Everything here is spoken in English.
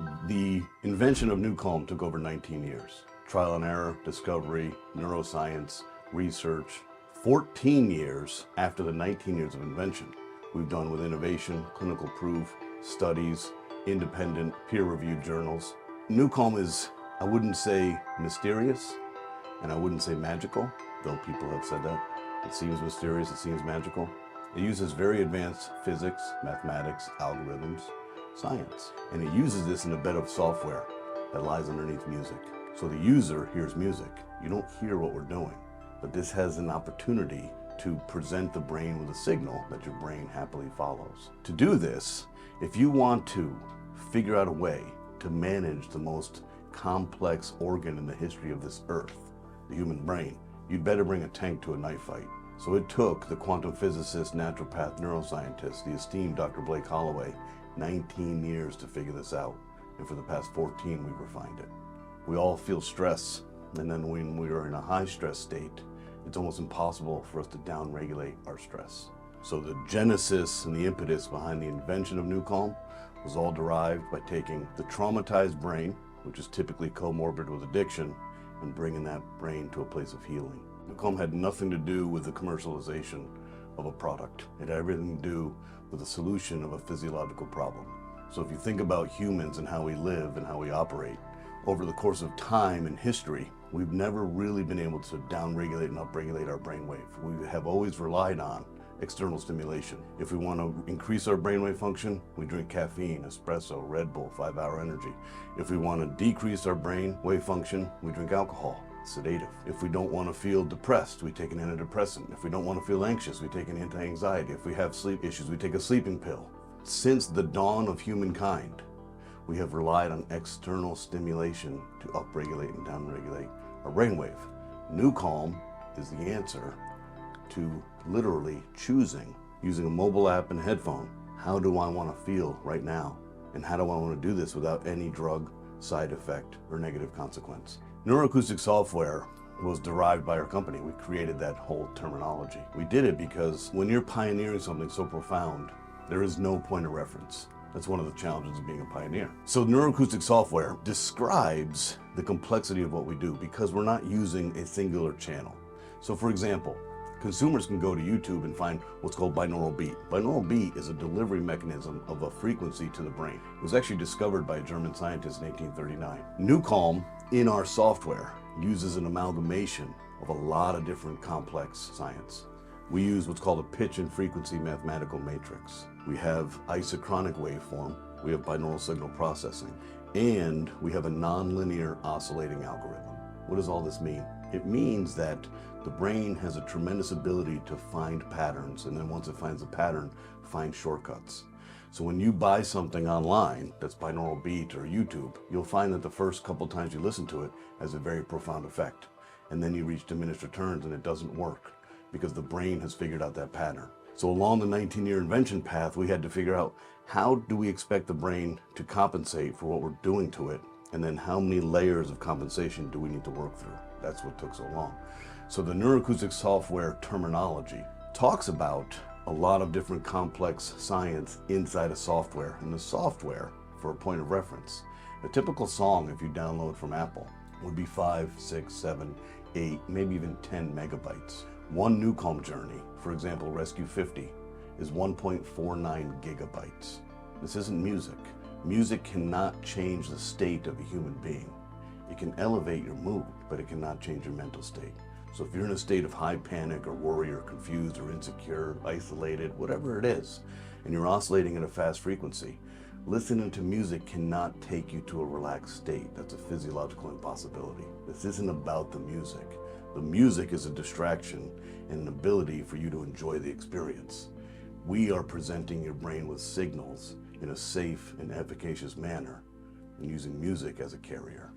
The invention of New Calm took over 19 years. Trial and error, discovery, neuroscience, research. 14 years after the 19 years of invention, we've done with innovation, clinical proof, studies, independent, peer-reviewed journals. New Calm is, I wouldn't say mysterious, and I wouldn't say magical, though people have said that. It seems mysterious, it seems magical. It uses very advanced physics, mathematics, algorithms, science. And it uses this in a bed of software that lies underneath music. So the user hears music. You don't hear what we're doing, but this has an opportunity to present the brain with a signal that your brain happily follows. To do this, if you want to figure out a way to manage the most complex organ in the history of this earth, the human brain, you'd better bring a tank to a knife fight. So it took the quantum physicist, naturopath, neuroscientist, the esteemed Dr. Blake Holloway, 19 years to figure this out. And for the past 14, we've refined it. We all feel stress, and then when we are in a high stress state, it's almost impossible for us to down-regulate our stress. So the genesis and the impetus behind the invention of New Calm was all derived by taking the traumatized brain, which is typically comorbid with addiction, and bringing that brain to a place of healing. New Calm had nothing to do with the commercialization of a product. It had everything to do with the solution of a physiological problem. So if you think about humans and how we live and how we operate, over the course of time and history, we've never really been able to downregulate and upregulate our brainwave. We have always relied on external stimulation. If we want to increase our brainwave function, we drink caffeine, espresso, Red Bull, 5-hour energy. If we want to decrease our brainwave function, we drink alcohol, sedative. If we don't want to feel depressed, we take an antidepressant. If we don't want to feel anxious, we take an anti-anxiety. If we have sleep issues, we take a sleeping pill. Since the dawn of humankind, we have relied on external stimulation to upregulate and downregulate our brainwave. New Calm is the answer to literally choosing, using a mobile app and a headphone, how do I want to feel right now? And how do I want to do this without any drug side effect or negative consequence? Neuroacoustic software was derived by our company. We created that whole terminology. We did it because when you're pioneering something so profound, there is no point of reference. That's one of the challenges of being a pioneer. So neuroacoustic software describes the complexity of what we do because we're not using a singular channel. So for example, consumers can go to YouTube and find what's called binaural beat. Binaural beat is a delivery mechanism of a frequency to the brain. It was actually discovered by a German scientist in 1839. New Calm, in our software, uses an amalgamation of a lot of different complex science. We use what's called a pitch and frequency mathematical matrix. We have isochronic waveform, we have binaural signal processing, and we have a nonlinear oscillating algorithm. What does all this mean? It means that the brain has a tremendous ability to find patterns, and then once it finds a pattern, find shortcuts. So when you buy something online that's binaural beat or YouTube, you'll find that the first couple times you listen to it has a very profound effect. And then you reach diminished returns and it doesn't work because the brain has figured out that pattern. So along the 19-year invention path, we had to figure out how do we expect the brain to compensate for what we're doing to it, and then how many layers of compensation do we need to work through? That's what took so long. So the neuroacoustic software terminology talks about a lot of different complex science inside a software. And the software, for a point of reference, a typical song, if you download from Apple, would be 5, 6, 7, 8, maybe even 10 megabytes. One New Calm journey, for example, Rescue 50, is 1.49 gigabytes. This isn't music. Music cannot change the state of a human being. It can elevate your mood, but it cannot change your mental state. So if you're in a state of high panic or worry or confused or insecure, isolated, whatever it is, and you're oscillating at a fast frequency, listening to music cannot take you to a relaxed state. That's a physiological impossibility. This isn't about the music. The music is a distraction and an ability for you to enjoy the experience. We are presenting your brain with signals in a safe and efficacious manner and using music as a carrier.